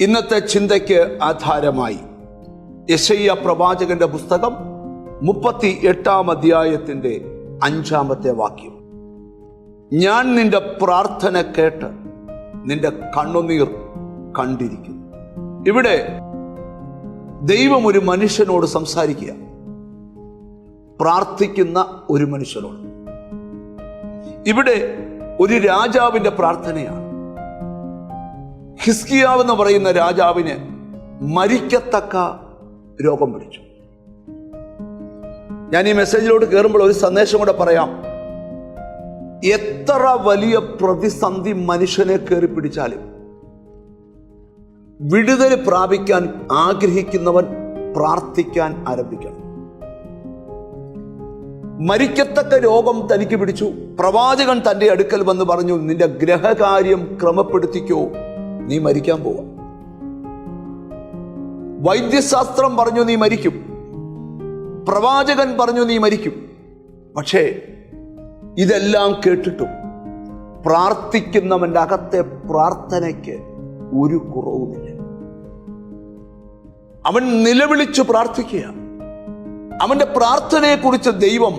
ഇന്നത്തെ ചിന്തയ്ക്ക് ആധാരമായി യെശയ്യാ പ്രവാചകന്റെ പുസ്തകം 38-ാം അധ്യായത്തിന്റെ 5-ാമത്തെ വാക്യം. ഞാൻ നിന്റെ പ്രാർത്ഥന കേട്ട് നിന്റെ കണ്ണുനീർ കണ്ടിരിക്കുന്നു. ഇവിടെ ദൈവം ഒരു മനുഷ്യനോട് സംസാരിക്കുക, പ്രാർത്ഥിക്കുന്ന ഒരു മനുഷ്യനോട്. ഇവിടെ ഒരു രാജാവിന്റെ പ്രാർത്ഥനയാണ്. ഹിസ്കിയാവ് എന്ന് പറയുന്ന രാജാവിന് മരിക്കത്തക്ക രോഗം പിടിച്ചു. ഞാൻ ഈ മെസ്സേജിലോട്ട് കയറുമ്പോൾ ഒരു സന്ദേശം കൂടെ പറയാം. എത്ര വലിയ പ്രതിസന്ധി മനുഷ്യനെ കയറി പിടിച്ചാലും വിടുതൽ പ്രാപിക്കാൻ ആഗ്രഹിക്കുന്നവൻ പ്രാർത്ഥിക്കാൻ ആരംഭിക്കണം. മരിക്കത്തക്ക രോഗം തനിക്ക് പിടിച്ചു. പ്രവാചകൻ തന്റെ അടുക്കൽ വന്ന് പറഞ്ഞു, നിന്റെ ഗ്രഹകാര്യം ക്രമപ്പെടുത്തിക്കോ, നീ മരിക്കാൻ പോവാ. വൈദ്യശാസ്ത്രം പറഞ്ഞു നീ മരിക്കും, പ്രവാചകൻ പറഞ്ഞു നീ മരിക്കും. പക്ഷേ ഇതെല്ലാം കേട്ടിട്ടും പ്രാർത്ഥിക്കുന്നവന്റെ അകത്തെ പ്രാർത്ഥനയ്ക്ക് ഒരു കുറവുമില്ല. അവൻ നിലവിളിച്ചു പ്രാർത്ഥിക്കുക. അവന്റെ പ്രാർത്ഥനയെക്കുറിച്ച് ദൈവം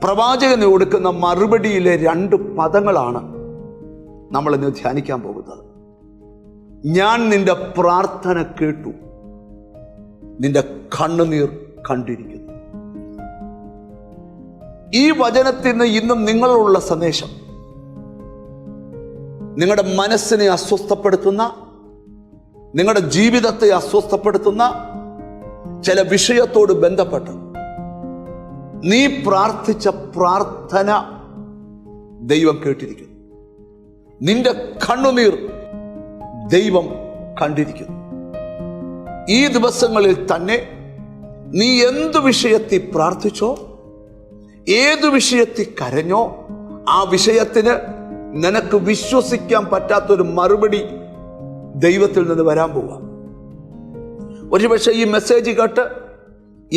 പ്രവാചകന് കൊടുക്കുന്ന മറുപടിയിലെ 2 പദങ്ങളാണ് നമ്മൾ ഇന്ന് ധ്യാനിക്കാൻ പോകുന്നത്. ഞാൻ നിന്റെ പ്രാർത്ഥന കേട്ടു, നിന്റെ കണ്ണുനീർ കണ്ടിരിക്കുന്നു. ഈ വചനത്തിൽ നിന്ന് ഇന്നും നിങ്ങളുള്ള സന്ദേശം, നിങ്ങളുടെ മനസ്സിനെ അസ്വസ്ഥപ്പെടുത്തുന്ന, നിങ്ങളുടെ ജീവിതത്തെ അസ്വസ്ഥപ്പെടുത്തുന്ന ചില വിഷയത്തോട് ബന്ധപ്പെട്ട് നീ പ്രാർത്ഥിച്ച പ്രാർത്ഥന ദൈവം കേട്ടിരിക്കുന്നു. നിന്റെ കണ്ണുനീർ ദൈവം കണ്ടിരിക്കുന്നു. ഈ ദിവസങ്ങളിൽ തന്നെ നീ എന്തു വിഷയത്തിൽ പ്രാർത്ഥിച്ചോ, ഏതു വിഷയത്തിൽ കരഞ്ഞോ, ആ വിഷയത്തിന് നിനക്ക് വിശ്വസിക്കാൻ പറ്റാത്തൊരു മറുപടി ദൈവത്തിൽ നിന്ന് വരാൻ പോവാ. ഒരുപക്ഷെ ഈ മെസ്സേജ് കേട്ട്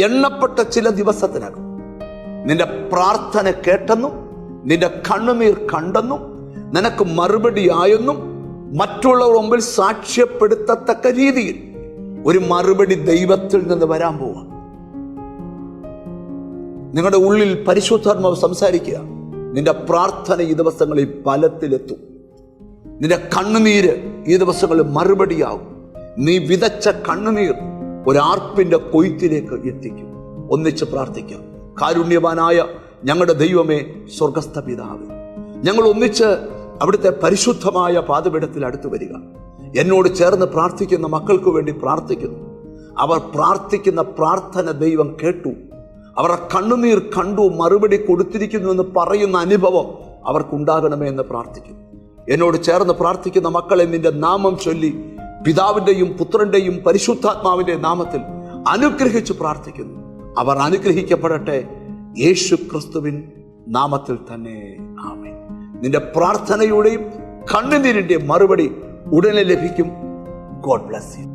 എണ്ണപ്പെട്ട ചില ദിവസത്തിനകം നിന്റെ പ്രാർത്ഥന കേട്ടെന്നും നിന്റെ കണ്ണുനീർ കണ്ടെന്നും നിനക്ക് മറുപടി ആയെന്നും മറ്റുള്ളവർ മുമ്പിൽ സാക്ഷ്യപ്പെടുത്തത്തക്ക രീതിയിൽ ഒരു മറുപടി ദൈവത്തിൽ നിന്ന് വരാൻ പോവാ. നിങ്ങളുടെ ഉള്ളിൽ പരിശുദ്ധാത്മാവ് സംസാരിക്കുക. നിന്റെ പ്രാർത്ഥന ഈ ദിവസങ്ങളിൽ ഫലത്തിലെത്തും. നിന്റെ കണ്ണുനീര് ഈ ദിവസങ്ങളിൽ മറുപടിയാകും. നീ വിതച്ച കണ്ണുനീർ ഒരാർപ്പിന്റെ കൊയ്ത്തിലേക്ക് എത്തിക്കും. ഒന്നിച്ച് പ്രാർത്ഥിക്കാം. കാരുണ്യവാനായ ഞങ്ങളുടെ ദൈവമേ, സ്വർഗസ്ഥ പിതാവേ, ഞങ്ങൾ ഒന്നിച്ച് അവിടുത്തെ പരിശുദ്ധമായ പാദപീഠത്തിൽ അടുത്തു വരിക. എന്നോട് ചേർന്ന് പ്രാർത്ഥിക്കുന്ന മക്കൾക്ക് വേണ്ടി പ്രാർത്ഥിക്കുന്നു. അവർ പ്രാർത്ഥിക്കുന്ന പ്രാർത്ഥന ദൈവം കേട്ടു, അവരുടെ കണ്ണുനീർ കണ്ടു, മറുപടി കൊടുത്തിരിക്കുന്നു എന്ന് പറയുന്ന അനുഭവം അവർക്കുണ്ടാകണമേ എന്ന് പ്രാർത്ഥിക്കുന്നു. എന്നോട് ചേർന്ന് പ്രാർത്ഥിക്കുന്ന മക്കളെ നിന്റെ നാമം ചൊല്ലി പിതാവിൻ്റെയും പുത്രൻ്റെയും പരിശുദ്ധാത്മാവിൻ്റെ നാമത്തിൽ അനുഗ്രഹിച്ച് പ്രാർത്ഥിക്കുന്നു. അവർ അനുഗ്രഹിക്കപ്പെടട്ടെ, യേശു ക്രിസ്തുവിൻ നാമത്തിൽ തന്നെ. ആമേൻ. നിന്റെ പ്രാർത്ഥനയുടെയും കണ്ണുനീരിൻ്റെയും മറുപടി ഉടനെ ലഭിക്കും. God bless you.